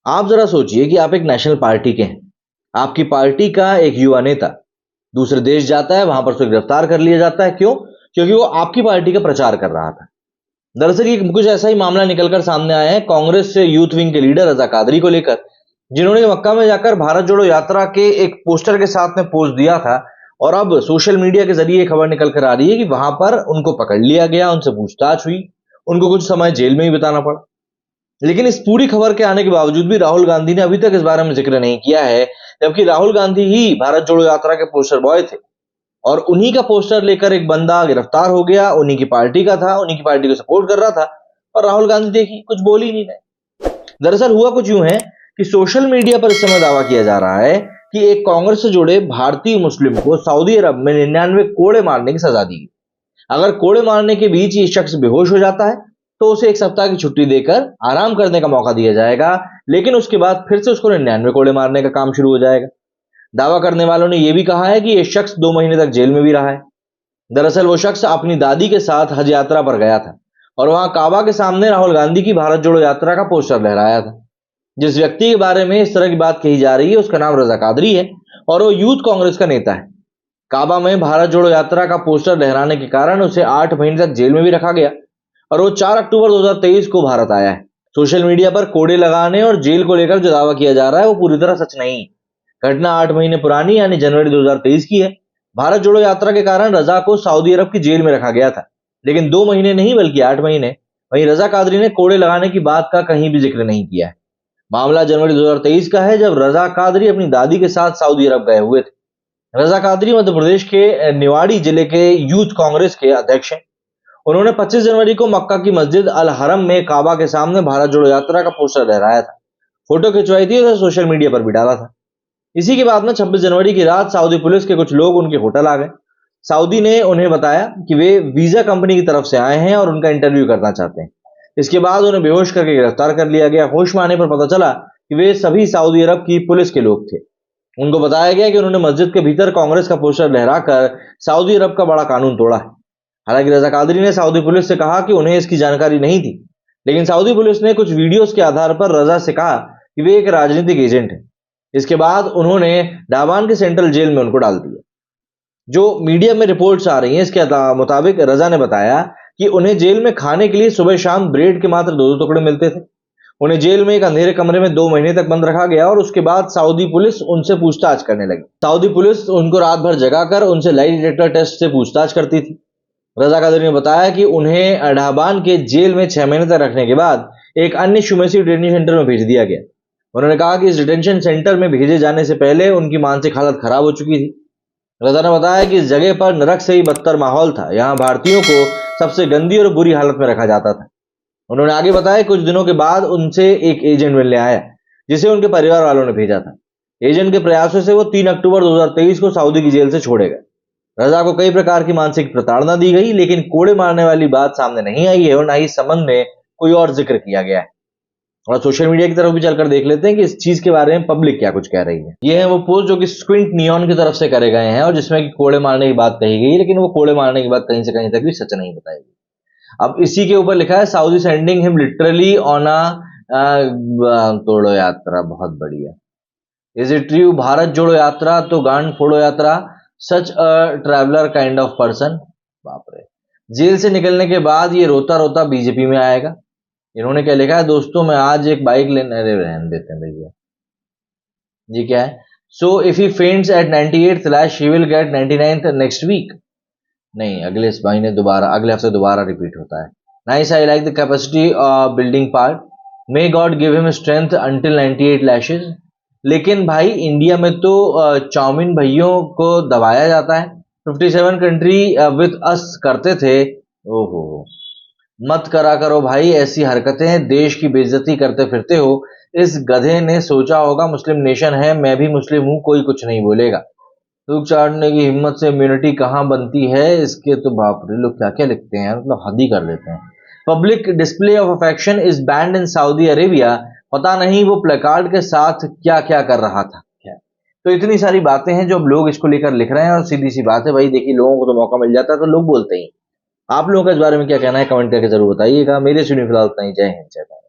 आप जरा सोचिए कि आप एक नेशनल पार्टी के हैं, आपकी पार्टी का एक युवा नेता दूसरे देश जाता है, वहां पर उसे गिरफ्तार कर लिया जाता है। क्यों? क्योंकि वो आपकी पार्टी का प्रचार कर रहा था। दरअसल ये कुछ ऐसा ही मामला निकलकर सामने आया है कांग्रेस से यूथ विंग के लीडर रजा कादरी को लेकर, जिन्होंने मक्का में जाकर भारत जोड़ो यात्रा के एक पोस्टर के साथ में पोस्ट दिया था। और अब सोशल मीडिया के जरिए खबर निकल कर आ रही है कि वहां पर उनको पकड़ लिया गया, उनसे पूछताछ हुई, उनको कुछ समय जेल में ही बिताना पड़ा। लेकिन इस पूरी खबर के आने के बावजूद भी राहुल गांधी ने अभी तक इस बारे में जिक्र नहीं किया है, जबकि राहुल गांधी ही भारत जोड़ो यात्रा के पोस्टर बॉय थे। और उन्हीं का पोस्टर लेकर एक बंदा गिरफ्तार हो गया, उन्हीं की पार्टी का था, उन्हीं की पार्टी को सपोर्ट कर रहा था, और राहुल गांधी देखिए कुछ बोल ही नहीं रहे। दरअसल हुआ कुछ यूं है कि सोशल मीडिया पर इस समय दावा किया जा रहा है कि एक कांग्रेस से जुड़े भारतीय मुस्लिम को सऊदी अरब में 99 कोड़े मारने की सजा दी गई। अगर कोड़े मारने के बीच ये शख्स बेहोश हो जाता है तो उसे एक सप्ताह की छुट्टी देकर आराम करने का मौका दिया जाएगा, लेकिन उसके बाद फिर से उसको 99 कोड़े मारने का काम शुरू हो जाएगा। दावा करने वालों ने यह भी कहा है कि यह शख्स 2 महीने तक जेल में भी रहा है। दरअसल वो शख्स अपनी दादी के साथ हज यात्रा पर गया था और वहां काबा के सामने राहुल गांधी की भारत जोड़ो यात्रा का पोस्टर लहराया था। जिस व्यक्ति के बारे में इस तरह की बात कही जा रही है उसका नाम रजा कादरी है और वो यूथ कांग्रेस का नेता है। काबा में भारत जोड़ो यात्रा का पोस्टर लहराने के कारण उसे 8 महीने तक जेल में भी रखा गया और वो 4 अक्टूबर 2023 को भारत आया है। सोशल मीडिया पर कोड़े लगाने और जेल को लेकर जो दावा किया जा रहा है वो पूरी तरह सच नहीं। घटना 8 महीने पुरानी यानी जनवरी 2023 की है। भारत जोड़ो यात्रा के कारण रजा को सऊदी अरब की जेल में रखा गया था, लेकिन 2 महीने नहीं बल्कि 8 महीने। वहीं रजा कादरी ने कोड़े लगाने की बात का कहीं भी जिक्र नहीं किया है। मामला जनवरी 2023 का है जब रजा कादरी अपनी दादी के साथ सऊदी अरब गए हुए थे। रजा कादरी मध्य प्रदेश के निवाड़ी जिले के यूथ कांग्रेस के अध्यक्ष हैं। उन्होंने 25 जनवरी को मक्का की मस्जिद अल हरम में काबा के सामने भारत जोड़ो यात्रा का पोस्टर लहराया था, फोटो खिंचवाई थी और सोशल मीडिया पर भी डाला था। इसी के बाद में 26 जनवरी की रात सऊदी पुलिस के कुछ लोग उनके होटल आ गए। सऊदी ने उन्हें बताया कि वे वीजा कंपनी की तरफ से आए हैं और उनका इंटरव्यू करना चाहते हैं। इसके बाद उन्हें बेहोश करके गिरफ्तार कर लिया गया। होश में आने पर पता चला कि वे सभी सऊदी अरब की पुलिस के लोग थे। उनको बताया गया कि उन्होंने मस्जिद के भीतर कांग्रेस का पोस्टर लहराकर सऊदी अरब का बड़ा कानून तोड़ा है। हालांकि रजा कादरी ने सऊदी पुलिस से कहा कि उन्हें इसकी जानकारी नहीं थी, लेकिन सऊदी पुलिस ने कुछ वीडियोस के आधार पर रजा से कहा कि वे एक राजनीतिक एजेंट है। इसके बाद उन्होंने डाबान के सेंट्रल जेल में उनको डाल दिया। जो मीडिया में रिपोर्ट्स आ रही हैं इसके मुताबिक रजा ने बताया कि उन्हें जेल में खाने के लिए सुबह शाम ब्रेड के मात्र 2-2 टुकड़े मिलते थे। उन्हें जेल में एक अंधेरे कमरे में 2 महीने तक बंद रखा गया और उसके बाद सऊदी पुलिस उनसे पूछताछ करने लगी। सऊदी पुलिस उनको रात भर जगाकर उनसे लाई डिटेक्टर टेस्ट से पूछताछ करती थी। रजा कादरी ने बताया कि उन्हें डाबान के जेल में 6 महीने तक रखने के बाद एक अन्य शुमेसी डिटेंशन सेंटर में भेज दिया गया। उन्होंने कहा कि इस डिटेंशन सेंटर में भेजे जाने से पहले उनकी मानसिक हालत खराब हो चुकी थी। रजा ने बताया कि इस जगह पर नरक से ही बदतर माहौल था। यहाँ भारतीयों को सबसे गंदी और बुरी हालत में रखा जाता था। उन्होंने आगे बताया कुछ दिनों के बाद उनसे एक एजेंट मिलने आया जिसे उनके परिवार वालों ने भेजा था। एजेंट के प्रयासों से वो 3 अक्टूबर 2023 को सऊदी की जेल से छोड़े गए। रजा को कई प्रकार की मानसिक प्रताड़ना दी गई, लेकिन कोड़े मारने वाली बात सामने नहीं आई है और न ही इस संबंध में कोई और जिक्र किया गया है। और सोशल मीडिया की तरफ भी चलकर देख लेते हैं कि इस चीज के बारे में पब्लिक क्या कुछ कह रही है। ये है वो पोस्ट जो कि स्क्विंट नियॉन की तरफ से करे गए हैं और जिसमें कि कोड़े मारने की बात कही गई, लेकिन वो कोड़े मारने की बात कहीं से कहीं तक भी सच नहीं बताई गई। अब इसी के ऊपर लिखा है Saudi sending him literally on a तोड़ो यात्रा। बहुत बढ़िया। Is it true? भारत जोड़ो यात्रा तो गांड फोड़ो यात्रा। Such a traveller kind of person. बाप रे। जेल से निकलने के बाद ये रोता रोता बीजेपी में आएगा। इन्होंने क्या लिखा है दोस्तों, मैं आज एक बाइक लेने, अरे रहने देते हैं भैया जी। क्या है? So if he फेंट्स at 98th लाश he will get 99th next week. नहीं, अगले इस महीने दोबारा, अगले हफ्ते दोबारा रिपीट होता है। Nice, I like the capacity building part. May God give him strength until 98 lashes. लेकिन भाई इंडिया में तो चाउमीन भैयों को दबाया जाता है। 57 कंट्री विद अस करते थे। ओहो, मत करा करो भाई ऐसी हरकतें, देश की बेइज्जती करते फिरते हो। इस गधे ने सोचा होगा मुस्लिम नेशन है, मैं भी मुस्लिम हूं, कोई कुछ नहीं बोलेगा। थूक चाटने की हिम्मत से इम्यूनिटी कहां बनती है इसके तो बाप रे, लोग क्या क्या लिखते हैं, मतलब हद ही कर लेते हैं। Public display of affection is band in Saudi Arabia. पता नहीं वो प्लेकार्ड के साथ क्या क्या कर रहा था। क्या तो इतनी सारी बातें हैं जो अब लोग इसको लेकर लिख रहे हैं और सीधी सी बात है भाई, देखिए लोगों को तो मौका मिल जाता है तो लोग बोलते ही। आप लोगों का इस बारे में क्या कहना है कमेंट करके जरूर बताइएगा। मेरे सुनिए फिलहाल इतना ही। जय हिंद, जय भारत।